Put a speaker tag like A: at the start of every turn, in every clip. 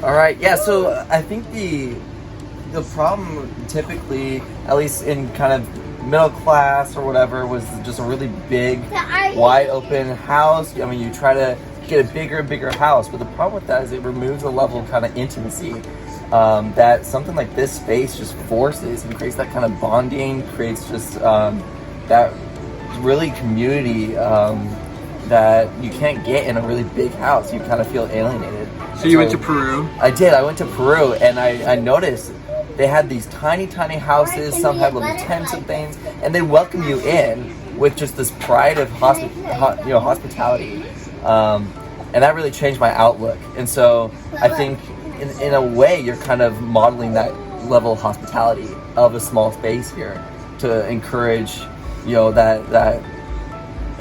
A: All right, yeah. So I think the problem typically, at least in kind of middle class or whatever, was just a really big, wide open house. I mean, you try to get a bigger and bigger house, but the problem with that is it removes a level of kind of intimacy that something like this space just forces and creates that kind of bonding, creates just that really community that you can't get in a really big house. You kind of feel alienated.
B: So you went to Peru?
A: I did. I went to Peru, and I noticed they had these tiny houses. Some had little tents and things, and they welcome you in with just this pride of hospitality, and that really changed my outlook. And so I think, in a way, you're kind of modeling that level of hospitality of a small space here to encourage, that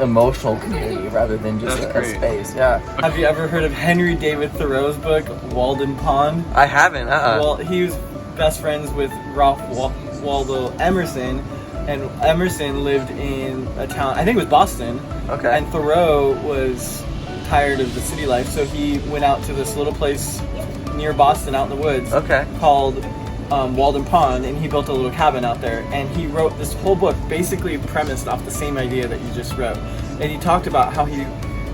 A: emotional community rather than just a space. Yeah.
B: Have you ever heard of Henry David Thoreau's book, Walden Pond?
A: I haven't.
B: Well, he was best friends with Ralph Waldo Emerson, and Emerson lived in a town, I think it was Boston.
A: Okay.
B: And Thoreau was tired of the city life, so he went out to this little place near Boston out in the woods called Walden Pond, and he built a little cabin out there, and he wrote this whole book basically premised off the same idea that you just wrote. And he talked about how he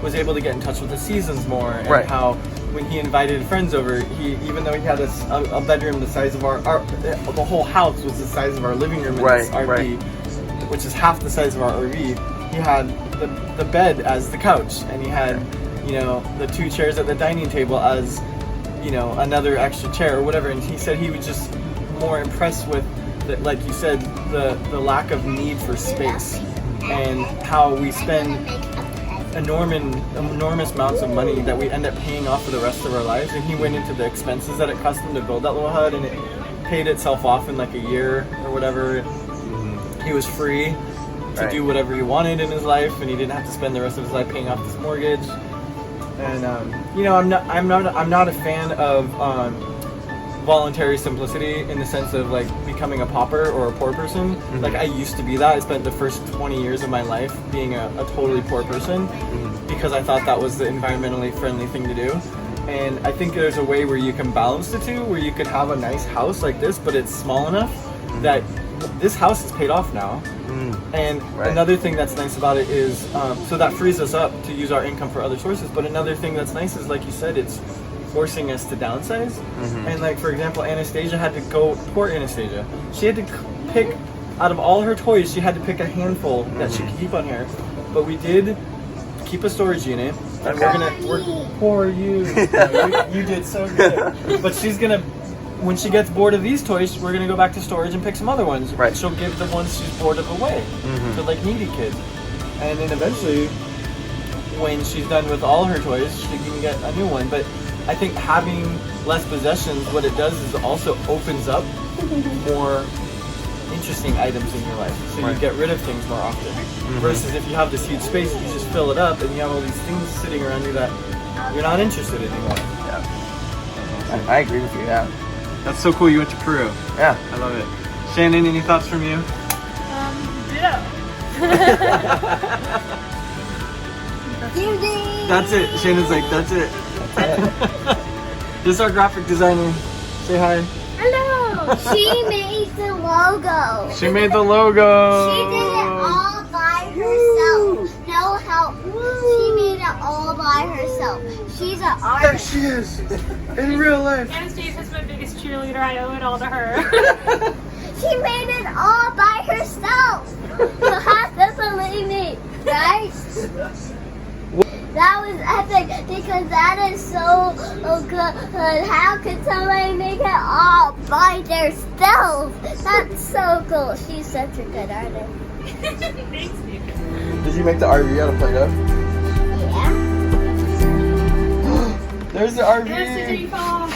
B: was able to get in touch with the seasons more, and how when he invited friends over, he, even though he had a bedroom the size of the whole house was the size of our living room in this RV, which is half the size of our RV, he had the bed as the couch, and he had the two chairs at the dining table as another extra chair or whatever. And he said he was just more impressed with like you said, the lack of need for space, and how we spend enormous amounts of money that we end up paying off for the rest of our lives. And he went into the expenses that it cost him to build that little hut, and it paid itself off in like a year or whatever. He was free to do whatever he wanted in his life, and he didn't have to spend the rest of his life paying off this mortgage. And I'm not a fan of voluntary simplicity in the sense of like becoming a pauper or a poor person. Like I used to be that. I spent the first 20 years of my life being a totally poor person because I thought that was the environmentally friendly thing to do. And I think there's a way where you can balance the two, where you could have a nice house like this, but it's small enough that this house is paid off now. And another thing that's nice about it is, so that frees us up to use our income for other sources. But another thing that's nice is, like you said, it's forcing us to downsize. And like, for example, Anastasia had to go, poor Anastasia, she had to pick, out of all her toys, she had to pick a handful that she could keep on here. But we did keep a storage unit, and we're poor you. You did so good. But she's gonna, when she gets bored of these toys, we're gonna go back to storage and pick some other ones. She'll give the ones she's bored of away to like needy kids. And then eventually, when she's done with all her toys, she can get a new one. But I think having less possessions, what it does is it also opens up more interesting items in your life. So you get rid of things more often. Versus if you have this huge space, you just fill it up and you have all these things sitting around you that you're not interested in anymore.
A: I agree with you.
B: That's so cool. You went to Peru.
A: Yeah.
B: I love it. Shannon, any thoughts from you?
C: Ditto.
B: That's it. Shannon's like, that's it. This is our graphic designer. Say hi.
D: Hello. She made the logo.
B: She made the logo.
D: She did it all by herself. No help. She made it all by herself. She's an artist.
B: There she is. In real life.
C: Anastasia's my biggest cheerleader. I owe it all to her.
D: She made it all by herself. You have to believe me, right? That was epic because that is so good. How could somebody make it all by themselves? That's so cool. She's such a good artist.
C: Thanks, dude.
A: Did you make the RV out of Play-Doh?
D: Yeah.
A: There's the RV.
C: There's the default.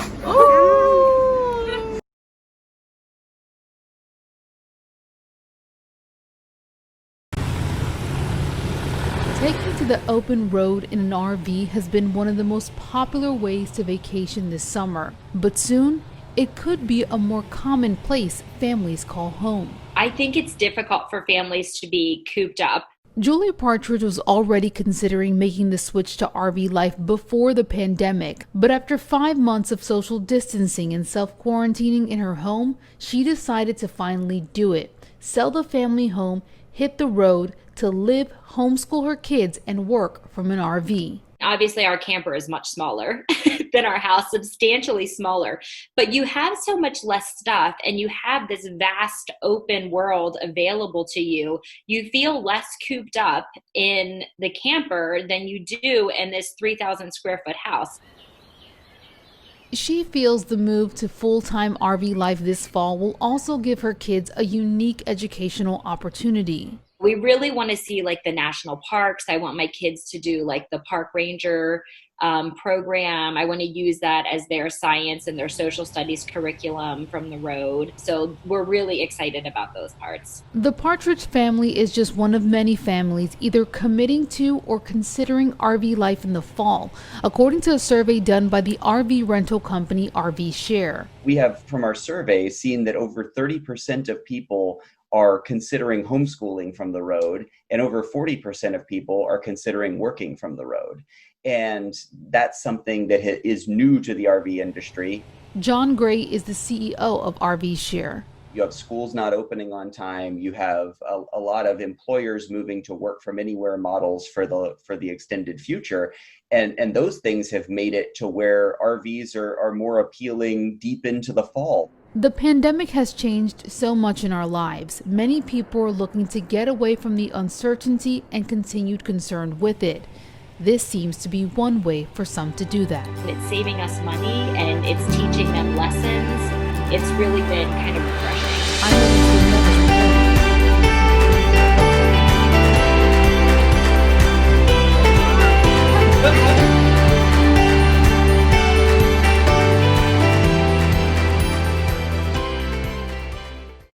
E: Taking to the open road in an RV has been one of the most popular ways to vacation this summer, but soon it could be a more common place families call home.
F: I think it's difficult for families to be cooped up
E: Julia Partridge was already considering making the switch to RV life before the pandemic, but after 5 months of social distancing and self-quarantining in her home, she decided to finally do it. Sell the family home, hit the road to live, homeschool her kids, and work from an RV.
F: Obviously, our camper is much smaller than our house, substantially smaller, but you have so much less stuff and you have this vast open world available to you. You feel less cooped up in the camper than you do in this 3,000 square foot house.
E: She feels the move to full-time RV life this fall will also give her kids a unique educational opportunity.
F: We really want to see like the national parks. I want my kids to do like the park ranger program. I want to use that as their science and their social studies curriculum from the road. So we're really excited about those parts.
E: The Partridge family is just one of many families either committing to or considering RV life in the fall, according to a survey done by the RV rental company RV Share.
G: We have, from our survey, seen that over 30% of people are considering homeschooling from the road, and over 40% of people are considering working from the road. And that's something that is new to the RV industry.
E: John Gray is the CEO of RV Share.
G: You have schools not opening on time. You have a lot of employers moving to work from anywhere models for the extended future. And those things have made it to where RVs are more appealing deep into the fall.
E: The pandemic has changed so much in our lives. Many people are looking to get away from the uncertainty and continued concern with it. This seems to be one way for some to do that.
F: It's saving us money and it's teaching them lessons. It's really been kind of refreshing.
E: I'm